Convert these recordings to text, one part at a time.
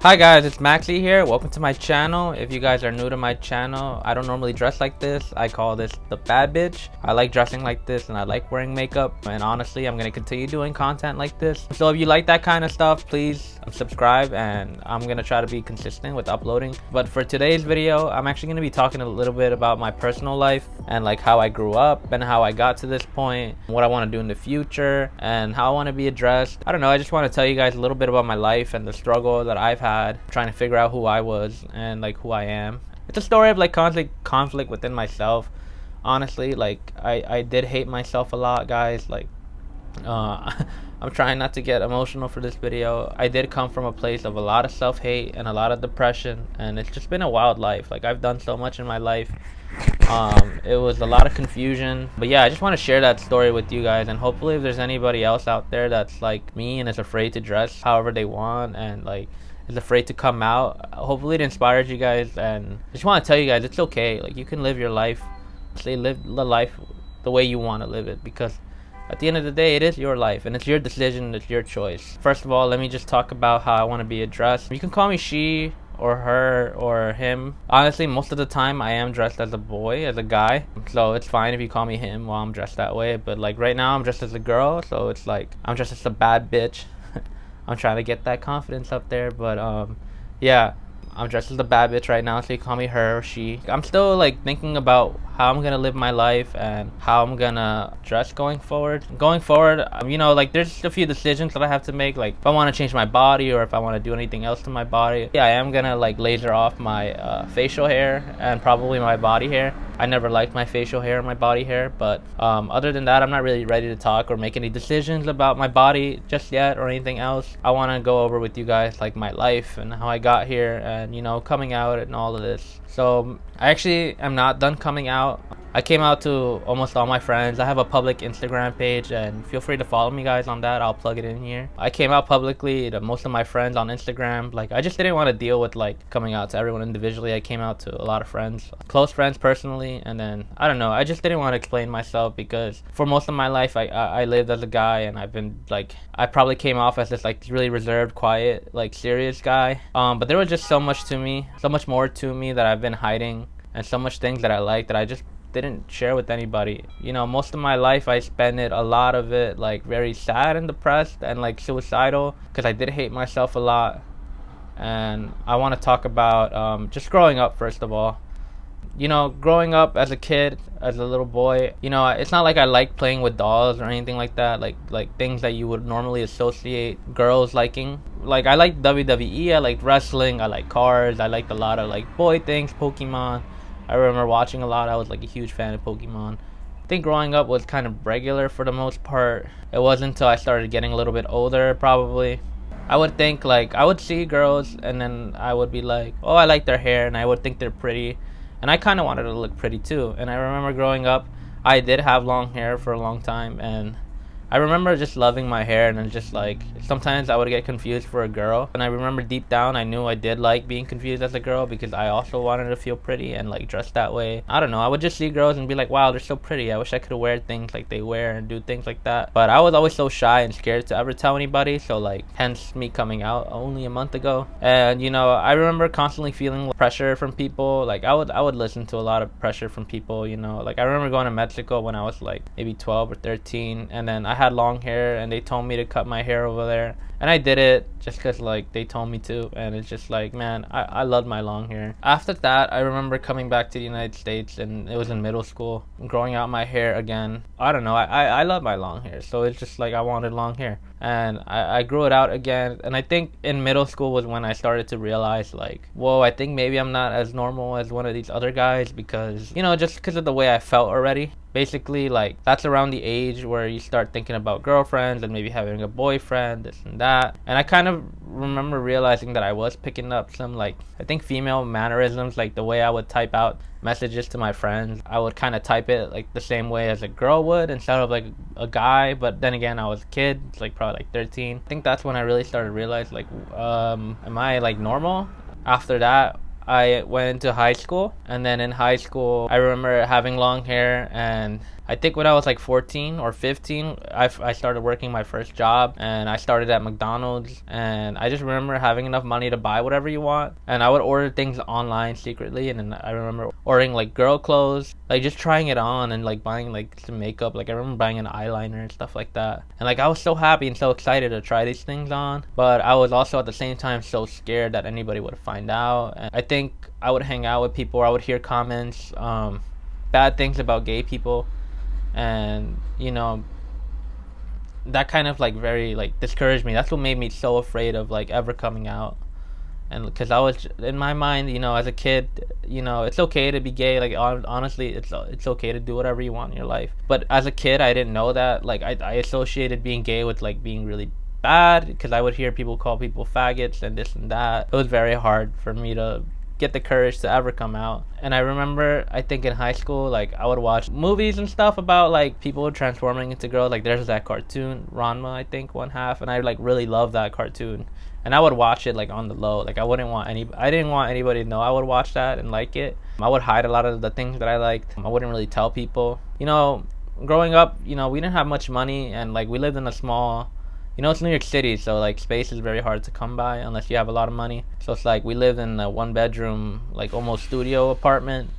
Hi guys, it's Maxi here. Welcome to my channel. If you guys are new to my channel, I don't normally dress like this. I call this the bad bitch. I like dressing like this and I like wearing makeup, and honestly I'm gonna continue doing content like this. So if you like that kind of stuff, please subscribe, and I'm gonna try to be consistent with uploading. But for today's video, I'm actually gonna be talking a little bit about my personal life and like how I grew up and how I got to this point, what I want to do in the future, and how I want to be addressed. I don't know, I just want to tell you guys a little bit about my life and the struggle that I've had trying to figure out who I was and like who I am. It's a story of like conflict within myself. Honestly, like I did hate myself a lot, guys. Like I'm trying not to get emotional for this video. I did come from a place of a lot of self-hate and a lot of depression, and it's just been a wild life. Like I've done so much in my life. It was a lot of confusion, but yeah, I just want to share that story with you guys, and hopefully if there's anybody else out there that's like me and is afraid to dress however they want and like is afraid to come out, hopefully it inspires you guys. And I just want to tell you guys it's okay. Like you can live your life, live the life the way you want to live it, because at the end of the day it is your life and it's your decision, it's your choice. First of all, let me just talk about how I want to be addressed. You can call me she or her or him. Honestly, most of the time I am dressed as a boy, as a guy, so it's fine if you call me him while I'm dressed that way. But like right now I'm dressed as a girl, so it's like I'm dressed as a bad bitch. I'm trying to get that confidence up there, but yeah, I'm dressed as a bad bitch right now, so you call me her or she. I'm still like thinking about how I'm gonna live my life and how I'm gonna dress going forward. You know, like there's just a few decisions that I have to make, like if I want to change my body or if I want to do anything else to my body. Yeah, I am gonna like laser off my facial hair and probably my body hair. I never liked my facial hair or my body hair, but other than that, I'm not really ready to talk or make any decisions about my body just yet or anything else. I want to go over with you guys like my life and how I got here and, you know, coming out and all of this. So I actually am not done coming out. I came out to almost all my friends. I have a public Instagram page, and feel free to follow me guys on that. I'll plug it in here. I came out publicly to most of my friends on Instagram. Like I just didn't want to deal with like coming out to everyone individually. I came out to a lot of friends, close friends personally, and then I don't know, I just didn't want to explain myself, because for most of my life I lived as a guy, and I've been like, I probably came off as this like really reserved, quiet, like serious guy, but there was just so much to me, so much more to me that I've been hiding, and so much things that I like that I just didn't share with anybody. You know, most of my life I spent it, a lot of it, like very sad and depressed and like suicidal, because I did hate myself a lot. And I want to talk about just growing up. First of all, you know, growing up as a kid, as a little boy, you know, it's not like I like playing with dolls or anything like that, like things that you would normally associate girls liking. Like I like WWE, I like wrestling, I like cars, I liked a lot of like boy things, Pokemon. I remember watching a lot. I was like a huge fan of Pokemon. I think growing up was kind of regular for the most part. It wasn't until I started getting a little bit older, probably. I would think like, I would see girls and then I would be like, oh, I like their hair, and I would think they're pretty. And I kind of wanted to look pretty too. And I remember growing up, I did have long hair for a long time, and I remember just loving my hair, and then just like sometimes I would get confused for a girl, and I remember deep down I knew I did like being confused as a girl, because I also wanted to feel pretty and like dress that way. I don't know, I would just see girls and be like, wow, they're so pretty, I wish I could wear things like they wear and do things like that. But I was always so shy and scared to ever tell anybody, so like hence me coming out only a month ago. And you know, I remember constantly feeling pressure from people. Like I would listen to a lot of pressure from people, you know. Like I remember going to Mexico when I was like maybe 12 or 13, and then I had long hair and they told me to cut my hair over there, and I did it just because like they told me to. And it's just like, man, I loved my long hair. After that, I remember coming back to the United States, and it was in middle school, growing out my hair again. I don't know, I love my long hair, so it's just like I wanted long hair, and I grew it out again. And I think in middle school was when I started to realize like, whoa, I think maybe I'm not as normal as one of these other guys, because, you know, just because of the way I felt already. Basically, like that's around the age where you start thinking about girlfriends and maybe having a boyfriend, this and that. And I kind of remember realizing that I was picking up some, like, I think female mannerisms, like the way I would type out messages to my friends. I would kind of type it like the same way as a girl would instead of like a guy. But then again, I was a kid, it's like probably like 13. I think that's when I really started to realize like, am I like normal? After that, I went into high school, and then in high school I remember having long hair, and I think when I was like 14 or 15, I started working my first job, and I started at McDonald's, and I just remember having enough money to buy whatever you want, and I would order things online secretly, and then I remember ordering like girl clothes, like just trying it on, and like buying like some makeup. Like I remember buying an eyeliner and stuff like that, and like I was so happy and so excited to try these things on, but I was also at the same time so scared that anybody would find out. And I think I would hang out with people, or I would hear comments, bad things about gay people, and you know, that kind of like very like discouraged me. That's what made me so afraid of like ever coming out. And because I was, in my mind, you know, as a kid, you know, it's okay to be gay. Like honestly, it's okay to do whatever you want in your life. But as a kid, I didn't know that. Like I associated being gay with like being really bad, because I would hear people call people faggots and this and that. It was very hard for me to get the courage to ever come out. And I remember, I think in high school, like I would watch movies and stuff about like people transforming into girls. Like there's that cartoon Ranma, I think, one half, and I like really loved that cartoon, and I would watch it like on the low. Like I didn't want anybody to know I would watch that and like it. I would hide a lot of the things that I liked. I wouldn't really tell people. You know, growing up, you know, we didn't have much money, and like we lived in a small, you know, it's New York City, so like space is very hard to come by unless you have a lot of money. So it's like we lived in a 1-bedroom, like almost studio apartment,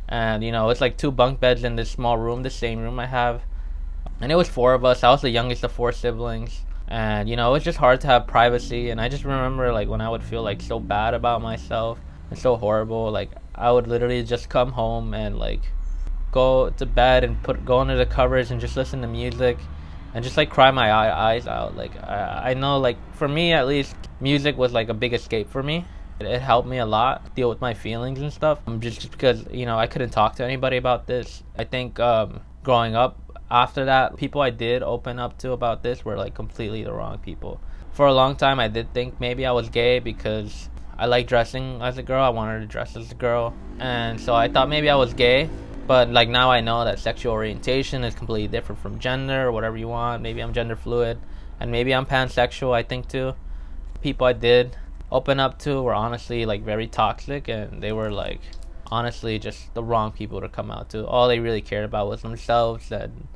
and you know, it's like 2 bunk beds in this small room, the same room I have, and it was 4 of us. I was the youngest of 4 siblings, and you know, it was just hard to have privacy. And I just remember like when I would feel like so bad about myself and so horrible, like I would literally just come home and like go to bed and go under the covers and just listen to music and just like cry my eyes out. Like I know, like for me at least, music was like a big escape for me. It helped me a lot deal with my feelings and stuff, just because, you know, I couldn't talk to anybody about this. I think growing up after that, people I did open up to about this were like completely the wrong people. For a long time I did think maybe I was gay because I like dressing as a girl. I wanted to dress as a girl, and so I thought maybe I was gay. But like now I know that sexual orientation is completely different from gender or whatever you want. Maybe I'm gender fluid, and maybe I'm pansexual, I think, too. People I did open up to were honestly like very toxic, and they were like honestly just the wrong people to come out to. All they really cared about was themselves, and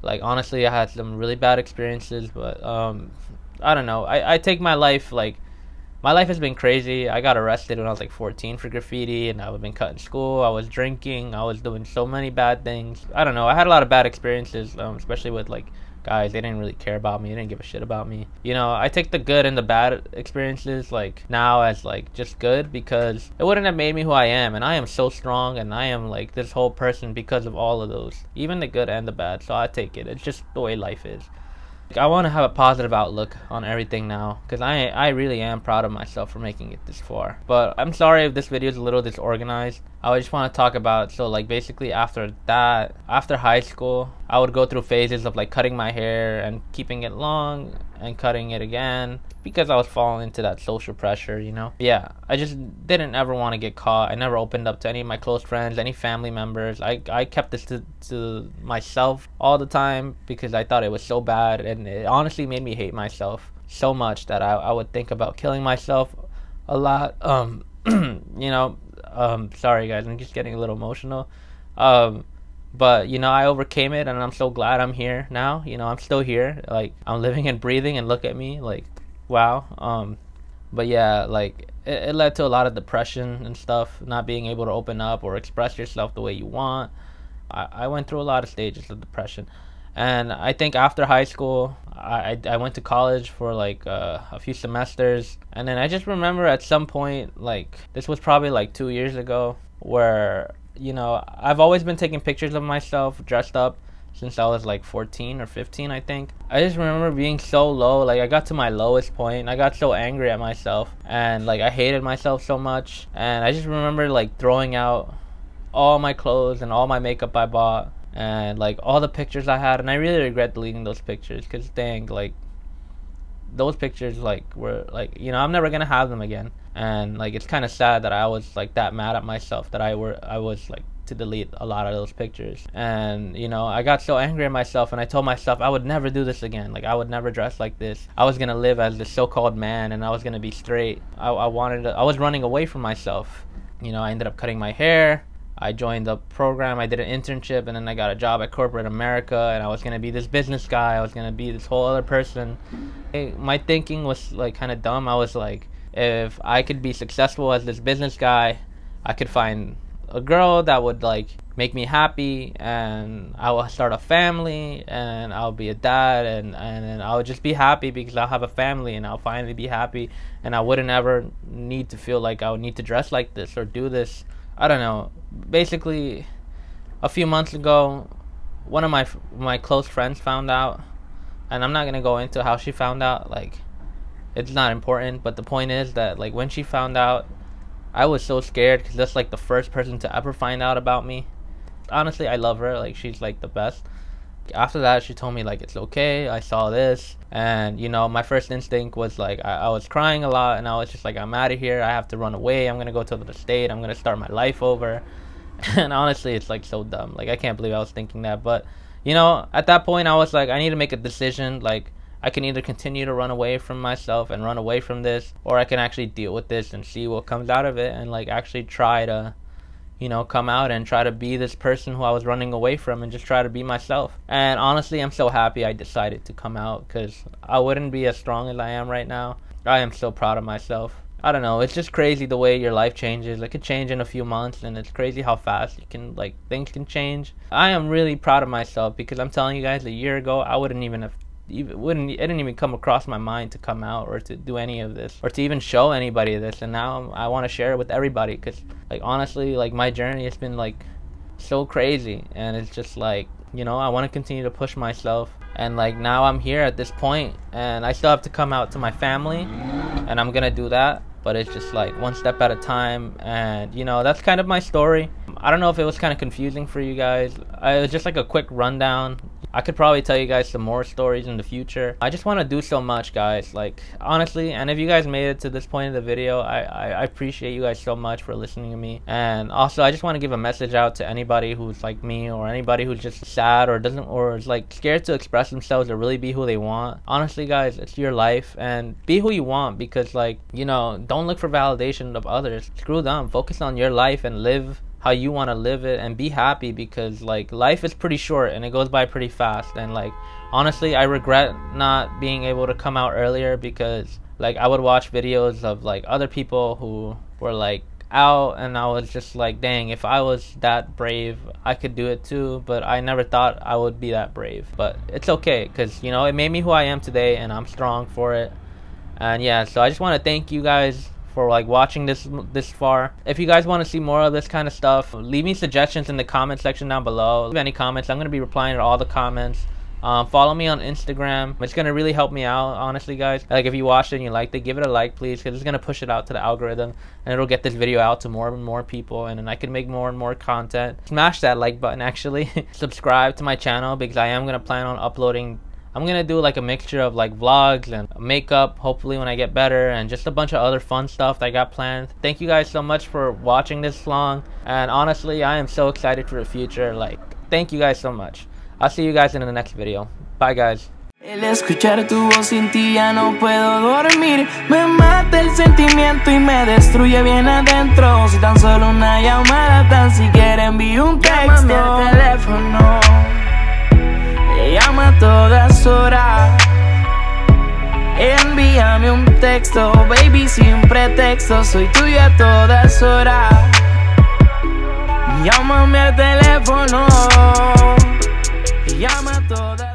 like honestly I had some really bad experiences. But I don't know, I take my life, like my life has been crazy. I got arrested when I was like 14 for graffiti, and I've been cut in school. I was drinking. I was doing so many bad things. I don't know. I had a lot of bad experiences, especially with like guys. They didn't really care about me. They didn't give a shit about me. You know, I take the good and the bad experiences like now as like just good, because it wouldn't have made me who I am. And I am so strong, and I am like this whole person because of all of those, even the good and the bad. So I take it. It's just the way life is. I want to have a positive outlook on everything now, because I really am proud of myself for making it this far. But I'm sorry if this video is a little disorganized. I just want to talk about, so like basically after that, after high school, I would go through phases of like cutting my hair and keeping it long and cutting it again, because I was falling into that social pressure, you know. Yeah, I just didn't ever want to get caught. I never opened up to any of my close friends, any family members. I kept this to myself all the time, because I thought it was so bad, and it honestly made me hate myself so much that I would think about killing myself a lot. You know, sorry guys, I'm just getting a little emotional. But you know, I overcame it, and I'm so glad I'm here now. You know, I'm still here, like I'm living and breathing, and look at me, like wow. But yeah, like it led to a lot of depression and stuff, not being able to open up or express yourself the way you want. I went through a lot of stages of depression, and I think after high school I went to college for like a few semesters, and then I just remember at some point, like this was probably like 2 years ago, where, you know, I've always been taking pictures of myself dressed up since I was like 14 or 15, I think. I just remember being so low. Like I got to my lowest point. I got so angry at myself, and like I hated myself so much. And I just remember like throwing out all my clothes and all my makeup I bought, and like all the pictures I had. And I really regret deleting those pictures, because dang, like those pictures like were like, you know, I'm never gonna have them again. And like it's kind of sad that I was like that mad at myself that I was like to delete a lot of those pictures. And you know, I got so angry at myself, and I told myself I would never do this again. Like I would never dress like this. I was gonna live as this so-called man, and I was gonna be straight. I was running away from myself. You know, I ended up cutting my hair. I joined the program, I did an internship, and then I got a job at corporate America, and I was gonna be this business guy. I was gonna be this whole other person. My thinking was like kind of dumb. I was like, if I could be successful as this business guy, I could find a girl that would like make me happy, and I will start a family, and I'll be a dad, and I'll just be happy because I'll have a family, and I'll finally be happy, and I wouldn't ever need to feel like I would need to dress like this or do this. I don't know. Basically, a few months ago, one of my close friends found out, and I'm not gonna go into how she found out. Like, it's not important. But the point is that like when she found out, I was so scared because that's like the first person to ever find out about me. Honestly, I love her. Like, she's like the best. After that, she told me like it's okay. I saw this, and you know, my first instinct was like I was crying a lot, and I was just like, I'm out of here. I have to run away. I'm gonna go to the state. I'm gonna start my life over. And honestly, it's like so dumb. Like I can't believe I was thinking that. But you know, at that point, I was like, I need to make a decision. Like I can either continue to run away from myself and run away from this, or I can actually deal with this and see what comes out of it, and like actually try to, you know, come out and try to be this person who I was running away from, and just try to be myself. And honestly, I'm so happy I decided to come out, because I wouldn't be as strong as I am right now. I am so proud of myself. I don't know, it's just crazy the way your life changes. It could change in a few months, and it's crazy how fast you can, like, things can change. I am really proud of myself, because I'm telling you guys, a year ago, I wouldn't even have it didn't even come across my mind to come out or to do any of this or to even show anybody this. And now I want to share it with everybody, because like honestly, like my journey has been like so crazy, and it's just like, you know, I want to continue to push myself. And like now I'm here at this point, and I still have to come out to my family, and I'm gonna do that, but it's just like one step at a time. And you know, that's kind of my story. I don't know if it was kind of confusing for you guys. It was just like a quick rundown. I could probably tell you guys some more stories in the future. I just want to do so much, guys, like honestly. And if you guys made it to this point of the video, I appreciate you guys so much for listening to me. And also, I just want to give a message out to anybody who's like me, or anybody who's just sad or doesn't, or is like scared to express themselves or really be who they want. Honestly, guys, it's your life, and be who you want, because like, you know, don't look for validation of others. Screw them. Focus on your life and live how you want to live it, and be happy, because like life is pretty short and it goes by pretty fast. And like honestly, I regret not being able to come out earlier, because like I would watch videos of like other people who were like out, and I was just like, dang, if I was that brave, I could do it too. But I never thought I would be that brave. But it's okay, because you know, it made me who I am today, and I'm strong for it. And yeah, so I just want to thank you guys for like watching this far. If you guys want to see more of this kind of stuff, leave me suggestions in the comment section down below. Leave any comments. I'm going to be replying to all the comments. Follow me on Instagram. It's going to really help me out, honestly, guys. Like, if you watched it and you liked it, give it a like, please, because it's going to push it out to the algorithm, and it'll get this video out to more and more people, and then I can make more and more content. Smash that like button, actually. Subscribe to my channel, because I am going to plan on uploading. I'm gonna do like a mixture of like vlogs and makeup, hopefully, when I get better, and just a bunch of other fun stuff that I got planned. Thank you guys so much for watching this long, and honestly, I am so excited for the future. Like, thank you guys so much. I'll see you guys in the next video. Bye, guys. El escuchar tu voz sin ti ya no puedo dormir. Me mata el sentimiento y me destruye bien adentro. Si tan solo una llamada, tan siquiera envío un texto. Llámame al teléfono. Llama a todas horas. Envíame un texto, baby, sin pretexto. Soy tuyo a todas horas. Llámame al teléfono. Llama a todas